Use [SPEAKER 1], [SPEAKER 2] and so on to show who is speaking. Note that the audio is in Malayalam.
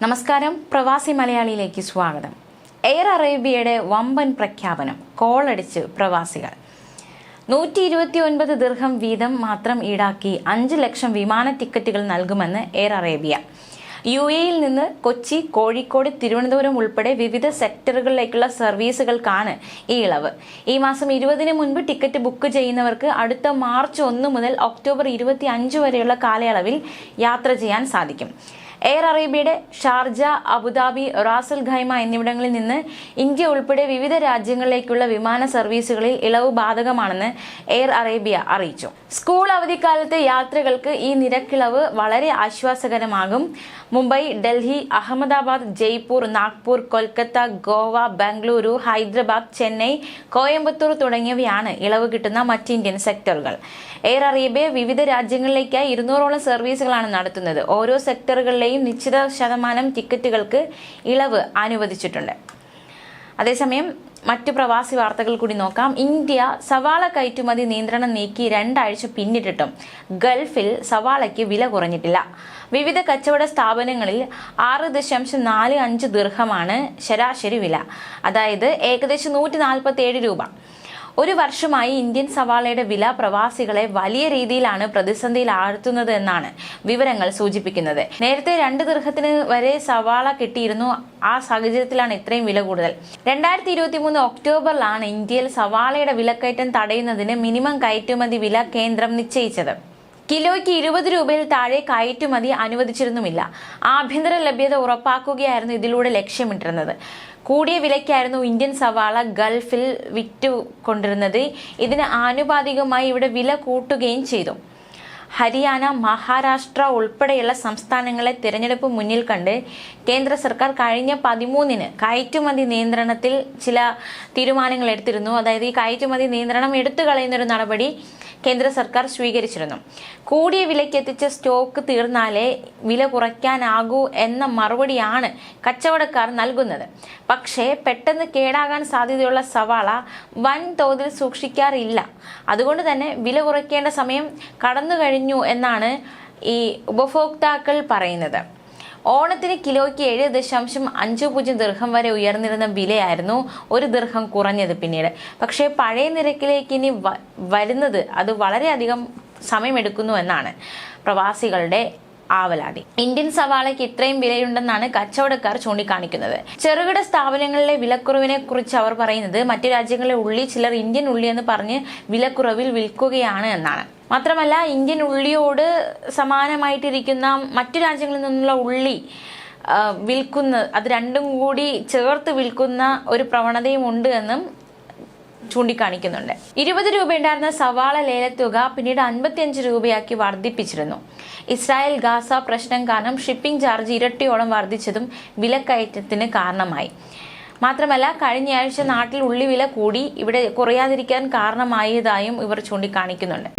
[SPEAKER 1] നമസ്കാരം, പ്രവാസി മലയാളിയിലേക്ക് സ്വാഗതം. എയർ അറേബ്യയുടെ വമ്പൻ പ്രഖ്യാപനം. കോളടിച്ച് പ്രവാസികൾ. 129 ദിർഹം വീതം മാത്രം ഈടാക്കി 5 ലക്ഷം വിമാന ടിക്കറ്റുകൾ നൽകുമെന്ന് എയർ അറേബ്യ. UAE-യിൽ നിന്ന് കൊച്ചി, കോഴിക്കോട്, തിരുവനന്തപുരം ഉൾപ്പെടെ വിവിധ സെക്ടറുകളിലേക്കുള്ള സർവീസുകൾക്കാണ് ഈ ഇളവ്. ഈ മാസം 20-ന് മുൻപ് ടിക്കറ്റ് ബുക്ക് ചെയ്യുന്നവർക്ക് അടുത്ത മാർച്ച് 1 മുതൽ ഒക്ടോബർ 25 വരെയുള്ള കാലയളവിൽ യാത്ര ചെയ്യാൻ സാധിക്കും. എയർ അറേബ്യയുടെ ഷാർജ, അബുദാബി, റാസൽ ഖൈമ എന്നിവിടങ്ങളിൽ നിന്ന് ഇന്ത്യ ഉൾപ്പെടെ വിവിധ രാജ്യങ്ങളിലേക്കുള്ള വിമാന സർവീസുകളിൽ ഇളവ് ബാധകമാണെന്ന് എയർ അറേബ്യ അറിയിച്ചു. സ്കൂൾ അവധിക്കാലത്തെ യാത്രകൾക്ക് ഈ നിരക്കിളവ് വളരെ ആശ്വാസകരമാകും. മുംബൈ, ഡൽഹി, അഹമ്മദാബാദ്, ജയ്പൂർ, നാഗ്പൂർ, കൊൽക്കത്ത, ഗോവ, ബംഗളൂരു, ഹൈദരാബാദ്, ചെന്നൈ, കോയമ്പത്തൂർ തുടങ്ങിയവയാണ് ഇളവ് കിട്ടുന്ന മറ്റ് ഇന്ത്യൻ സെക്ടറുകൾ. എയർ അറേബ്യ വിവിധ രാജ്യങ്ങളിലേക്കായി 200ഓളം സർവീസുകളാണ് നടത്തുന്നത്. ഓരോ സെക്ടറുകളിലെയും നിശ്ചിത ശതമാനം ടിക്കറ്റുകൾക്ക് ഇളവ് അനുവദിച്ചിട്ടുണ്ട്. അതേസമയം മറ്റു പ്രവാസി വാർത്തകൾ കൂടി നോക്കാം. ഇന്ത്യ സവാള കയറ്റുമതി നിയന്ത്രണം നീക്കി 2 ആഴ്ച പിന്നിട്ടിട്ടും ഗൾഫിൽ സവാളയ്ക്ക് വില കുറഞ്ഞിട്ടില്ല. വിവിധ കച്ചവട സ്ഥാപനങ്ങളിൽ 6.45 ദിർഹമാണ് ശരാശരി വില, അതായത് ഏകദേശം 147 രൂപ. ഒരു വർഷമായി ഇന്ത്യൻ സവാളയുടെ വില പ്രവാസികളെ വലിയ രീതിയിലാണ് പ്രതിസന്ധിയിൽ ആഴ്ത്തുന്നത് എന്നാണ് വിവരങ്ങൾ സൂചിപ്പിക്കുന്നത്. നേരത്തെ 2 ദിർഹത്തിന് വരെ സവാള കിട്ടിയിരുന്നു. ആ സാഹചര്യത്തിലാണ് ഇത്രയും വില കൂടുതൽ. 2023 ഒക്ടോബറിലാണ് ഇന്ത്യയിൽ സവാളയുടെ വിലക്കയറ്റം തടയുന്നതിന് മിനിമം കയറ്റുമതി വില കേന്ദ്രം നിശ്ചയിച്ചത്. കിലോയ്ക്ക് 20 രൂപയിൽ താഴെ കയറ്റുമതി അനുവദിച്ചിരുന്നുമില്ല. ആഭ്യന്തര ലഭ്യത ഉറപ്പാക്കുകയായിരുന്നു ഇതിലൂടെ ലക്ഷ്യമിട്ടിരുന്നത്. കൂടിയ വിലയ്ക്കായിരുന്നു ഇന്ത്യൻ സവാള ഗൾഫിൽ വിറ്റുകൊണ്ടിരുന്നത്. ഇതിന് ആനുപാതികമായി ഇവിടെ വില കൂട്ടുകയും ചെയ്തു. ഹരിയാന, മഹാരാഷ്ട്ര ഉൾപ്പെടെയുള്ള സംസ്ഥാനങ്ങളെ തിരഞ്ഞെടുപ്പ് മുന്നിൽ കണ്ട് കേന്ദ്ര സർക്കാർ കഴിഞ്ഞ 13-ന് കയറ്റുമതി നിയന്ത്രണത്തിൽ ചില തീരുമാനങ്ങൾ എടുത്തിരുന്നു. അതായത് ഈ കയറ്റുമതി നിയന്ത്രണം എടുത്തു കളയുന്നൊരു നടപടി കേന്ദ്ര സർക്കാർ സ്വീകരിച്ചിരുന്നു. കൂടിയ വിലയ്ക്ക് എത്തിച്ച സ്റ്റോക്ക് തീർന്നാലേ വില കുറയ്ക്കാനാകൂ എന്ന മറുപടിയാണ് കച്ചവടക്കാർ നൽകുന്നത്. പക്ഷേ പെട്ടെന്ന് കേടാകാൻ സാധ്യതയുള്ള സവാള വൻതോതിൽ സൂക്ഷിക്കാറില്ല. അതുകൊണ്ട് തന്നെ വില കുറയ്ക്കേണ്ട സമയം കടന്നു കഴിഞ്ഞു എന്നാണ് ഈ ഉപഭോക്താക്കൾ പറയുന്നത്. ഓണത്തിന് കിലോയ്ക്ക് 7.50 ദിർഹം വരെ ഉയർന്നിരുന്ന വിലയായിരുന്നു 1 ദിർഹം കുറഞ്ഞത് പിന്നീട്. പക്ഷേ പഴയ നിരക്കിലേക്ക് ഇനി വരുന്നത് അത് വളരെയധികം സമയമെടുക്കുന്നു എന്നാണ് പ്രവാസികളുടെ ആവലാതി. ഇന്ത്യൻ സവാളയ്ക്ക് ഇത്രയും വിലയുണ്ടെന്നാണ് കച്ചവടക്കാർ ചൂണ്ടിക്കാണിക്കുന്നത്. ചെറുകിട സ്ഥാപനങ്ങളിലെ വിലക്കുറവിനെ കുറിച്ച് അവർ പറയുന്നത് മറ്റു രാജ്യങ്ങളിലെ ഉള്ളി ചിലർ ഇന്ത്യൻ ഉള്ളി എന്ന് പറഞ്ഞ് വിലക്കുറവിൽ വിൽക്കുകയാണ് എന്നാണ്. മാത്രമല്ല, ഇന്ത്യൻ ഉള്ളിയോട് സമാനമായിട്ടിരിക്കുന്ന മറ്റു രാജ്യങ്ങളിൽ നിന്നുള്ള ഉള്ളി അത് രണ്ടും കൂടി ചേർത്ത് വിൽക്കുന്ന ഒരു പ്രവണതയും ഉണ്ട് എന്നും ചൂണ്ടിക്കാണിക്കുന്നുണ്ട്. 20 രൂപ ഉണ്ടായിരുന്ന സവാള ലേലത്തുക പിന്നീട് 55 രൂപയാക്കി വർദ്ധിപ്പിച്ചിരുന്നു. ഇസ്രായേൽ ഗാസ പ്രശ്നം കാരണം ഷിപ്പിംഗ് ചാർജ് ഇരട്ടിയോളം വർദ്ധിച്ചതും വിലക്കയറ്റത്തിന് കാരണമായി. മാത്രമല്ല, കഴിഞ്ഞയാഴ്ച നാട്ടിൽ ഉള്ളി വില കൂടി ഇവിടെ കുറയാതിരിക്കാൻ കാരണമായതായും ഇവർ ചൂണ്ടിക്കാണിക്കുന്നുണ്ട്.